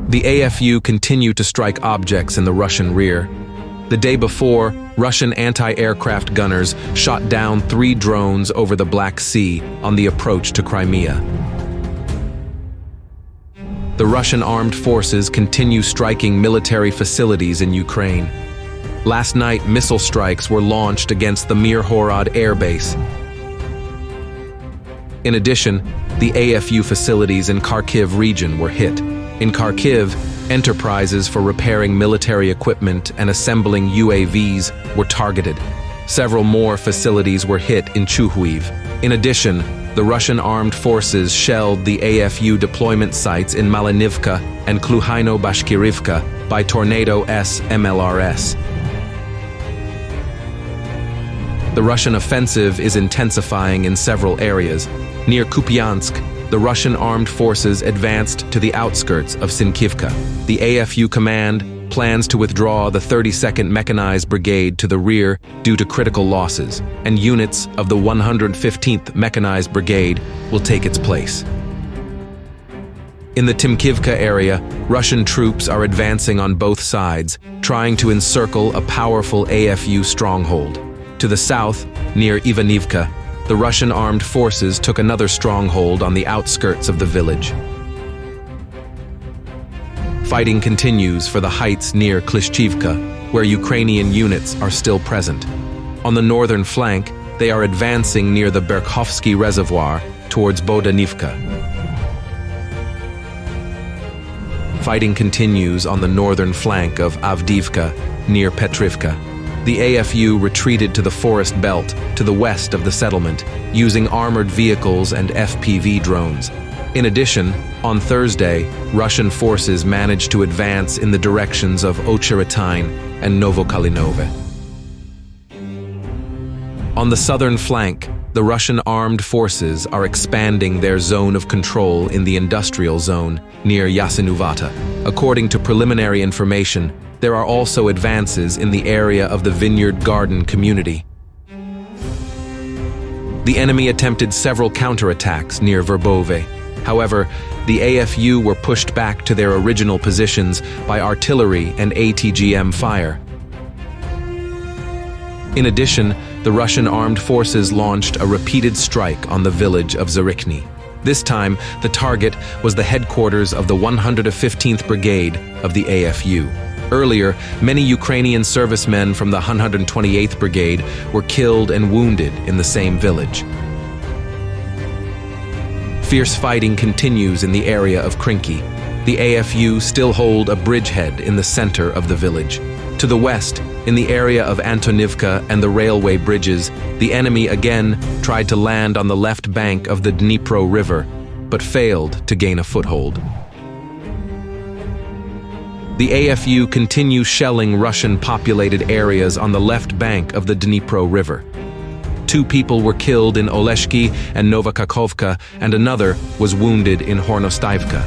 The AFU continued to strike objects in the Russian rear. The day before, Russian anti-aircraft gunners shot down 3 drones over the Black Sea on the approach to Crimea. The Russian armed forces continue striking military facilities in Ukraine. Last night, missile strikes were launched against the Mirhorod air base. In addition, the AFU facilities in Kharkiv region were hit. In Kharkiv, enterprises for repairing military equipment and assembling UAVs were targeted. Several more facilities were hit in Chuhuiv. In addition, the Russian armed forces shelled the AFU deployment sites in Malinivka and Kluhaino-Bashkirivka by Tornado S MLRS. The Russian offensive is intensifying in several areas. Near Kupiansk, the Russian armed forces advanced to the outskirts of Sinkivka. The AFU command plans to withdraw the 32nd Mechanized Brigade to the rear due to critical losses, and units of the 115th Mechanized Brigade will take its place. In the Timkivka area, Russian troops are advancing on both sides, trying to encircle a powerful AFU stronghold. To the south, near Ivanivka, the Russian armed forces took another stronghold on the outskirts of the village. Fighting continues for the heights near Klishchivka, where Ukrainian units are still present. On the northern flank, they are advancing near the Berkhovsky Reservoir towards Bodanivka. Fighting continues on the northern flank of Avdiivka, near Petrivka. The AFU retreated to the forest belt to the west of the settlement, using armored vehicles and FPV drones. In addition, on Thursday, Russian forces managed to advance in the directions of Ocheretine and Novokalinove. On the southern flank, the Russian armed forces are expanding their zone of control in the industrial zone near Yasinuvata. According to preliminary information, there are also advances in the area of the Vineyard Garden community. The enemy attempted several counterattacks near Verbove. However, the AFU were pushed back to their original positions by artillery and ATGM fire. In addition, the Russian armed forces launched a repeated strike on the village of Zarikny. This time, the target was the headquarters of the 115th Brigade of the AFU. Earlier, many Ukrainian servicemen from the 128th Brigade were killed and wounded in the same village. Fierce fighting continues in the area of Krinky. The AFU still hold a bridgehead in the center of the village. To the west, in the area of Antonivka and the railway bridges, the enemy again tried to land on the left bank of the Dnipro River, but failed to gain a foothold. The AFU continues shelling Russian-populated areas on the left bank of the Dnipro River. 2 people were killed in Oleshki and Novokakhovka, and another was wounded in Hornostaivka.